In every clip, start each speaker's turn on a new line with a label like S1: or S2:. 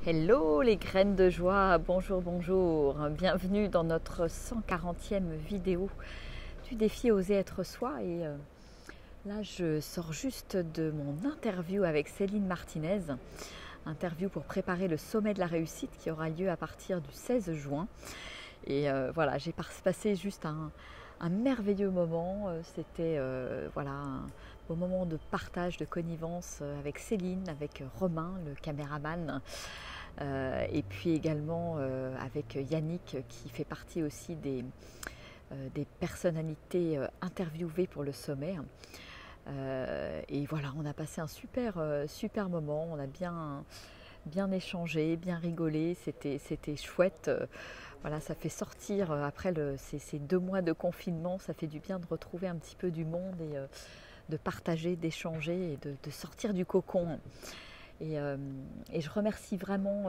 S1: Hello les graines de joie, bonjour, bonjour, bienvenue dans notre 140e vidéo du défi Oser être soi. Et là je sors juste de mon interview avec Céline Martinez, interview pour préparer le sommet de la réussite qui aura lieu à partir du 16 juin. Et voilà, j'ai passé juste un merveilleux moment, c'était voilà, un beau moment de partage, de connivence avec Céline, avec Romain, le caméraman, et puis également avec Yannick qui fait partie aussi des personnalités interviewées pour le sommet. Et voilà, on a passé un super moment, on a bien échangé, bien rigolé, c'était chouette. Voilà, ça fait sortir après ces 2 mois de confinement, ça fait du bien de retrouver un petit peu du monde et de partager, d'échanger et de sortir du cocon. Et je remercie vraiment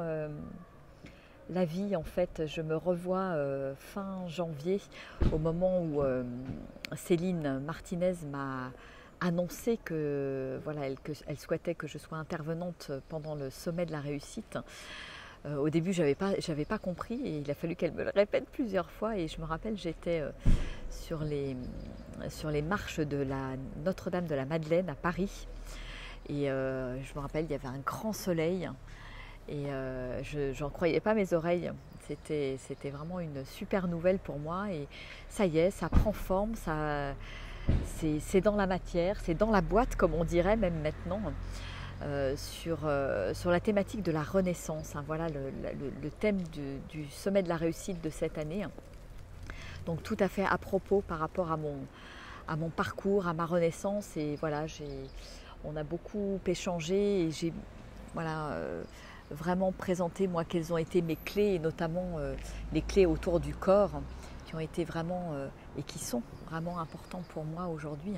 S1: la vie. En fait, je me revois fin janvier, au moment où Céline Martinez m'a annoncé qu'elle souhaitait que je sois intervenante pendant le sommet de la réussite. Au début, j'avais pas compris et il a fallu qu'elle me le répète plusieurs fois. Et je me rappelle, j'étais sur les marches de la Notre-Dame de la Madeleine à Paris. Et je me rappelle, il y avait un grand soleil et je n'en croyais pas mes oreilles. C'était vraiment une super nouvelle pour moi. Et ça y est, ça prend forme, c'est dans la matière, c'est dans la boîte, comme on dirait même maintenant. Sur la thématique de la renaissance. Voilà le thème du sommet de la réussite de cette année. Donc tout à fait à propos par rapport à mon parcours, à ma renaissance. Et voilà, on a beaucoup échangé et j'ai vraiment présenté moi quelles ont été mes clés, et notamment les clés autour du corps qui ont été vraiment et qui sont vraiment importantes pour moi aujourd'hui.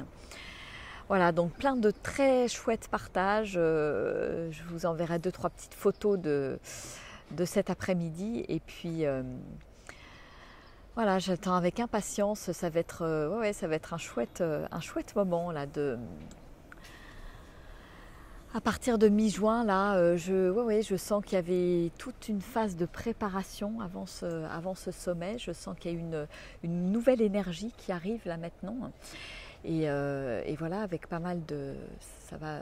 S1: Voilà, donc plein de très chouettes partages. Je vous enverrai 2-3 petites photos de cet après-midi. Et puis voilà, j'attends avec impatience. Ça va être, ça va être un chouette moment là à partir de mi-juin. Là, je sens qu'il y avait toute une phase de préparation avant ce sommet. Je sens qu'il y a une nouvelle énergie qui arrive là maintenant. Et voilà, avec ça va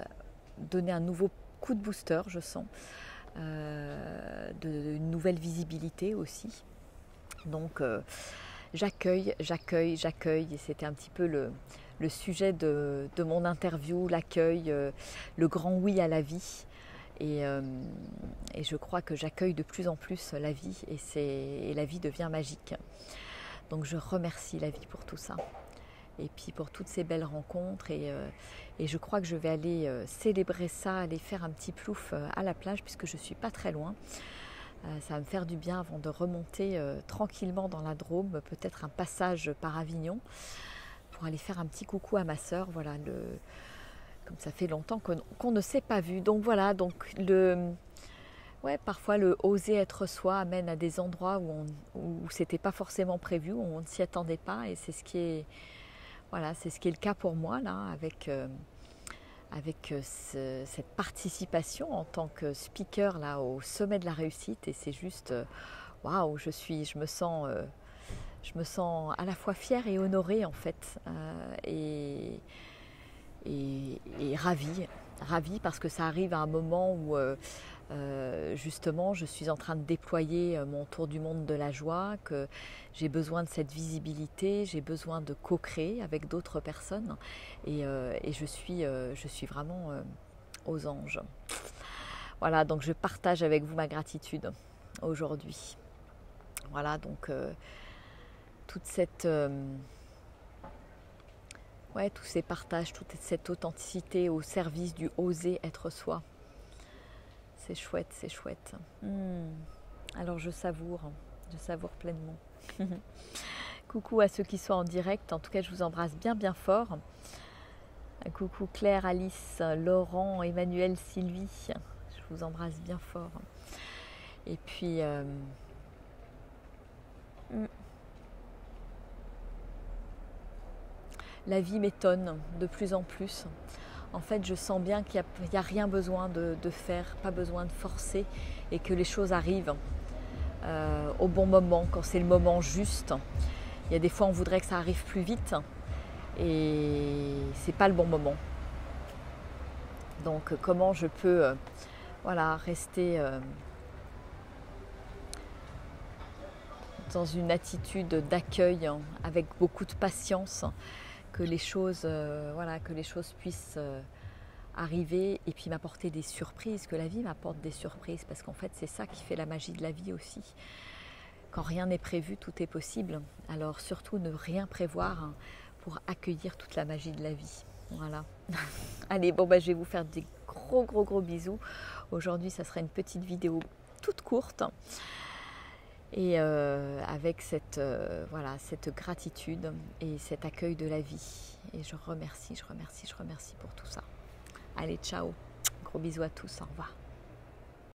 S1: donner un nouveau coup de booster, je sens, une nouvelle visibilité aussi. Donc j'accueille, et c'était un petit peu le sujet de mon interview, l'accueil, le grand oui à la vie. Et je crois que j'accueille de plus en plus la vie, et la vie devient magique. Donc je remercie la vie pour tout ça. Et puis pour toutes ces belles rencontres. Et je crois que je vais aller célébrer ça, aller faire un petit plouf à la plage, puisque je ne suis pas très loin. Ça va me faire du bien avant de remonter tranquillement dans la Drôme, peut-être un passage par Avignon, pour aller faire un petit coucou à ma sœur. Voilà, comme ça fait longtemps qu'on ne s'est pas vu. Donc voilà, parfois le oser être soi amène à des endroits où c'était pas forcément prévu, où on ne s'y attendait pas. Et c'est ce qui est le cas pour moi là, avec cette participation en tant que speaker là au sommet de la réussite. Et c'est juste waouh, je me sens à la fois fière et honorée en fait, et ravie parce que ça arrive à un moment où justement je suis en train de déployer mon tour du monde de la joie, que j'ai besoin de cette visibilité, j'ai besoin de co-créer avec d'autres personnes, et je suis vraiment aux anges. Voilà, donc je partage avec vous ma gratitude aujourd'hui. Voilà, donc toute cette tous ces partages, toute cette authenticité au service du oser être soi. C'est chouette, c'est chouette. Alors je savoure pleinement. Coucou à ceux qui sont en direct, en tout cas je vous embrasse bien fort. Coucou Claire, Alice, Laurent, Emmanuel, Sylvie, je vous embrasse bien fort. Et puis la vie m'étonne de plus en plus. En fait, je sens bien qu'il n'y a rien besoin de faire, pas besoin de forcer et que les choses arrivent au bon moment, quand c'est le moment juste. Il y a des fois, on voudrait que ça arrive plus vite et c'est pas le bon moment. Donc, comment je peux voilà, rester dans une attitude d'accueil avec beaucoup de patience, que les choses, voilà, que les choses puissent arriver et puis m'apporter des surprises, que la vie m'apporte des surprises, parce qu'en fait c'est ça qui fait la magie de la vie aussi. Quand rien n'est prévu, tout est possible. Alors surtout ne rien prévoir pour accueillir toute la magie de la vie. Voilà. Allez, bon, je vais vous faire des gros bisous. Aujourd'hui, ça sera une petite vidéo toute courte. Et avec voilà, cette gratitude et cet accueil de la vie. Et je remercie pour tout ça. Allez, ciao. Gros bisous à tous. Au revoir.